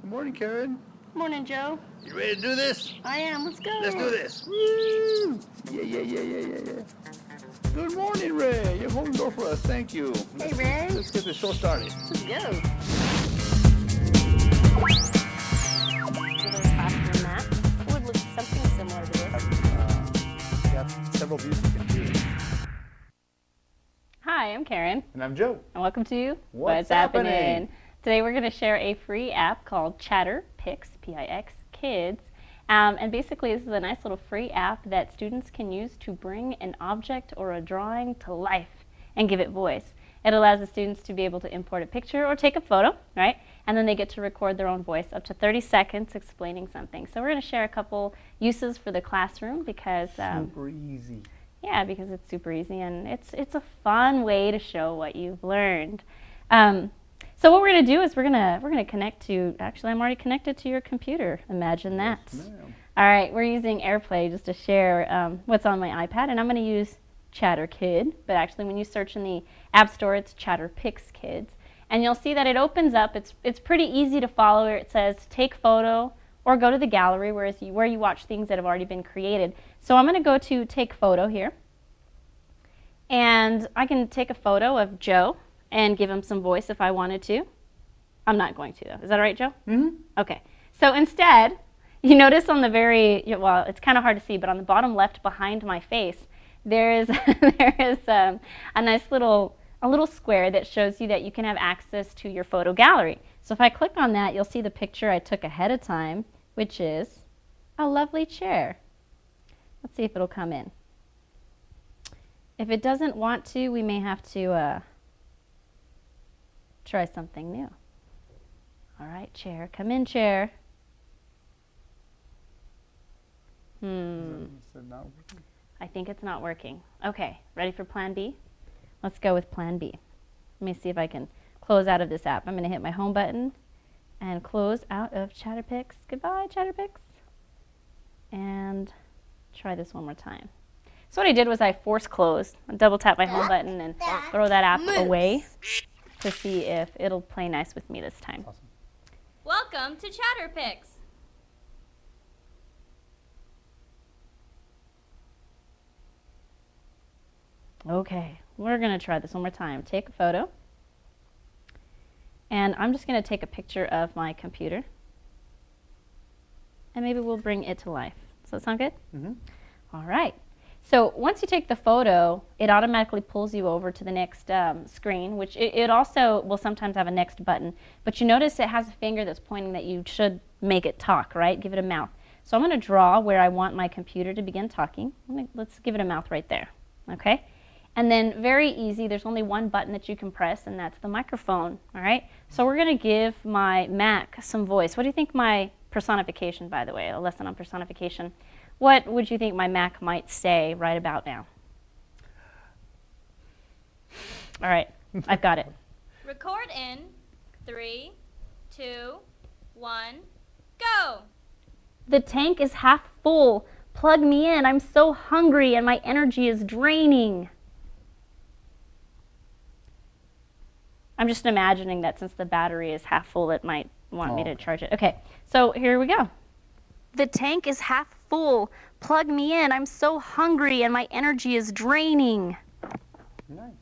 Good morning, Karen. Morning, Joe. You ready to do this? I am. Let's go. Let's do this. Woo! Yeah. Good morning, Ray. You're holding the door for us. Thank you. Hey, Ray. Let's get the show started. Let's go. Another classroom map. It would look something similar to this. We got several views you can do. Hi, I'm Karen. And I'm Joe. And welcome to What's Happening? Today we're going to share a free app called Chatter Pix, P-I-X, Kids. And basically this is a nice little free app that students can use to bring an object or a drawing to life and give it voice. It allows the students to be able to import a picture or take a photo, right? And then they get to record their own voice up to 30 seconds explaining something. So we're going to share a couple uses for the classroom because Super easy. yeah, because it's super easy and it's a fun way to show what you've learned. So what we're going to do is we're gonna connect to, actually I'm already connected to your computer. Imagine that. Yes, ma'am. All right, we're using AirPlay just to share what's on my iPad, and I'm going to use Chatter Kid, but actually when you search in the App Store, it's Chatter Pix Kids, and you'll see that it opens up. It's pretty easy to follow. It says take photo or go to the gallery, where you watch things that have already been created. So I'm going to go to take photo here, and I can take a photo of Joe and give him some voice if I wanted to. I'm not going to though. Is that all right, Joe? Mm-hmm. Okay. So instead, you notice on the well, it's kind of hard to see, but on the bottom left behind my face, there is a nice little square that shows you that you can have access to your photo gallery. So if I click on that, you'll see the picture I took ahead of time, which is a lovely chair. Let's see if it'll come in. If it doesn't want to, we may have to try something new. All right, chair, come in, chair. Is that not working? I think it's not working. Okay, ready for plan B? Let's go with plan B. Let me see if I can close out of this app. I'm going to hit my home button and close out of Chatter Pix. Goodbye, Chatter Pix. And try this one more time. So what I did was I force closed, double tap my home button and throw that app away to see if it'll play nice with me this time. Awesome. Welcome to Chatter Pix. Okay, we're going to try this one more time. Take a photo. And I'm just going to take a picture of my computer. And maybe we'll bring it to life. Does that sound good? Mm-hmm. All right. So once you take the photo, it automatically pulls you over to the next screen, which it also will sometimes have a next button. But you notice it has a finger that's pointing that you should make it talk, right? Give it a mouth. So I'm going to draw where I want my computer to begin talking. Let's give it a mouth right there, okay? And then very easy, there's only one button that you can press, and that's the microphone, all right? So we're going to give my Mac some voice. What do you think my personification, by the way, a lesson on personification, what would you think my Mac might say right about now? All right, I've got it. Record in 3, 2, 1, go! The tank is half full. Plug me in. I'm so hungry and my energy is draining. I'm just imagining that since the battery is half full, it might want me to charge it. Okay, so here we go. The tank is half full. Plug me in. I'm so hungry and my energy is draining. Nice.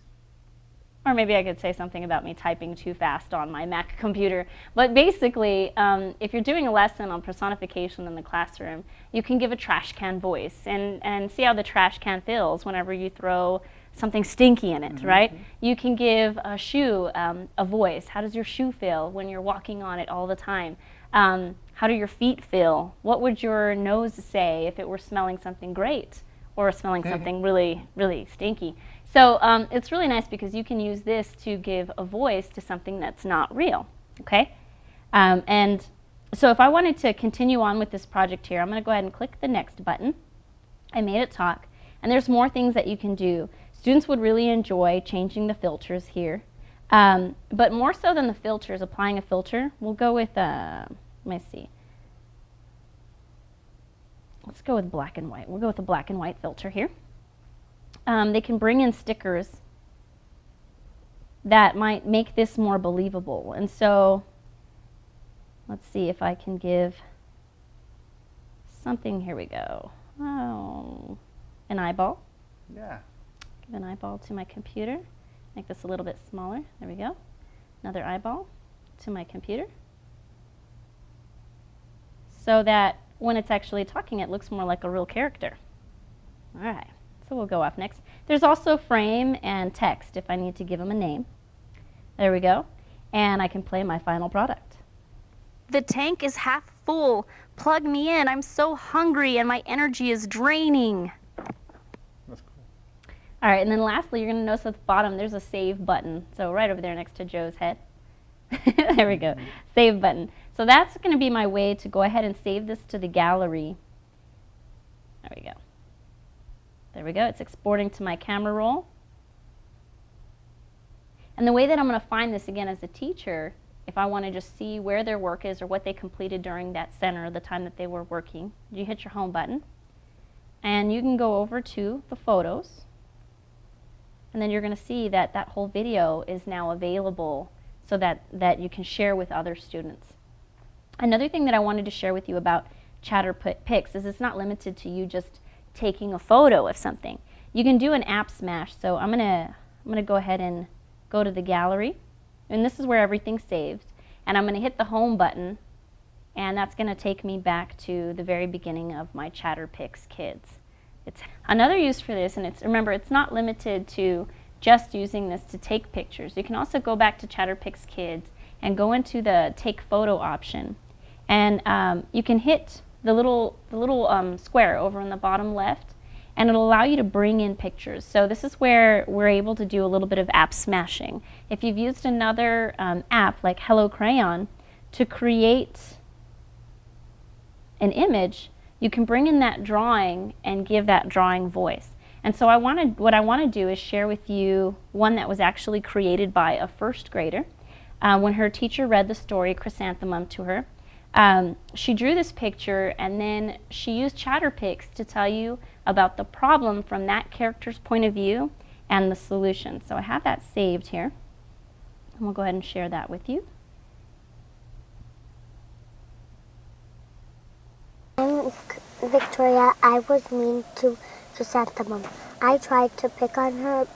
Or maybe I could say something about me typing too fast on my Mac computer. But basically, if you're doing a lesson on personification in the classroom, you can give a trash can voice and see how the trash can feels whenever you throw something stinky in it, right? You can give a shoe a voice. How does your shoe feel when you're walking on it all the time? How do your feet feel? What would your nose say if it were smelling something great or smelling something really, really stinky? So it's really nice because you can use this to give a voice to something that's not real, okay? And so if I wanted to continue on with this project here, I'm going to go ahead and click the next button. I made it talk, and there's more things that you can do. Students would really enjoy changing the filters here, but more so than the filters, applying a filter, we'll go with, let me see. Let's go with black and white. We'll go with a black and white filter here. They can bring in stickers that might make this more believable. And so Let's see if I can give something. Here we go. Oh, an eyeball. Yeah. Give an eyeball to my computer. Make this a little bit smaller. There we go. Another eyeball to my computer. So that when it's actually talking, it looks more like a real character. All right, so we'll go off next. There's also frame and text if I need to give them a name. There we go. And I can play my final product. The tank is half full. Plug me in. I'm so hungry and my energy is draining. That's cool. All right, and then lastly, you're going to notice at the bottom there's a save button. So right over there next to Joe's head. There we go. Save button. So that's going to be my way to go ahead and save this to the gallery. There we go. There we go. It's exporting to my camera roll. And the way that I'm going to find this again as a teacher, if I want to just see where their work is or what they completed during that center, the time that they were working, you hit your home button. And you can go over to the photos. And then you're going to see that that whole video is now available so that you can share with other students. Another thing that I wanted to share with you about Chatter Pix is it's not limited to you just taking a photo of something. You can do an app smash. So I'm gonna go ahead and go to the gallery, and this is where everything's saved. And I'm gonna hit the home button, and that's gonna take me back to the very beginning of my Chatter Pix Kids. It's another use for this, and remember, it's not limited to just using this to take pictures. You can also go back to Chatter Pix Kids and go into the take photo option. And you can hit the little square over on the bottom left, and it'll allow you to bring in pictures. So this is where we're able to do a little bit of app smashing. If you've used another app like Hello Crayon to create an image, you can bring in that drawing and give that drawing voice. And so what I want to do is share with you one that was actually created by a first grader. When her teacher read the story Chrysanthemum to her, she drew this picture, and then she used Chatter Pix to tell you about the problem from that character's point of view and the solution. So I have that saved here, and we'll go ahead and share that with you. I'm Victoria. I was mean to Chrysanthemum. I tried to pick on her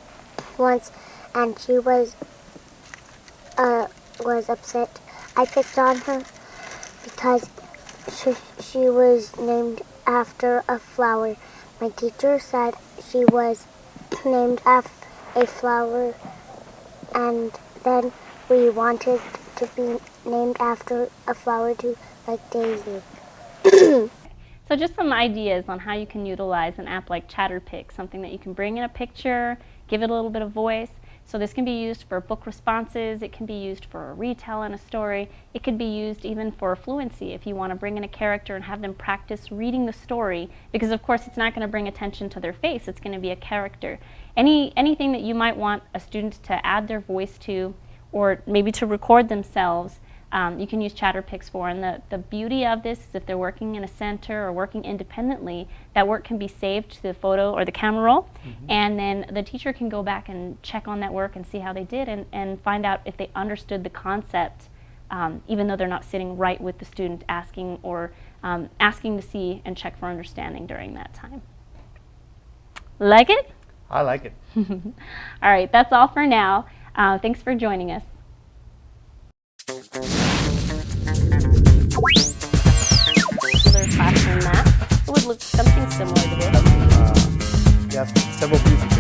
once, and she was upset. I picked on her because she was named after a flower. My teacher said she was named after a flower, and then we wanted to be named after a flower too, like Daisy. So just some ideas on how you can utilize an app like Chatter Pix, something that you can bring in a picture, give it a little bit of voice. So this can be used for book responses, it can be used for a retell in a story, it could be used even for fluency if you want to bring in a character and have them practice reading the story, because of course it's not going to bring attention to their face, it's going to be a character. Anything that you might want a student to add their voice to, or maybe to record themselves, you can use Chatter Pix for. And the beauty of this is if they're working in a center or working independently, that work can be saved to the photo or the camera roll, and then the teacher can go back and check on that work and see how they did, and find out if they understood the concept, even though they're not sitting right with the student asking to see and check for understanding during that time. Like it? I like it. All right, that's all for now. Thanks for joining us. Classroom map. It would look something similar to this. Yes, several pieces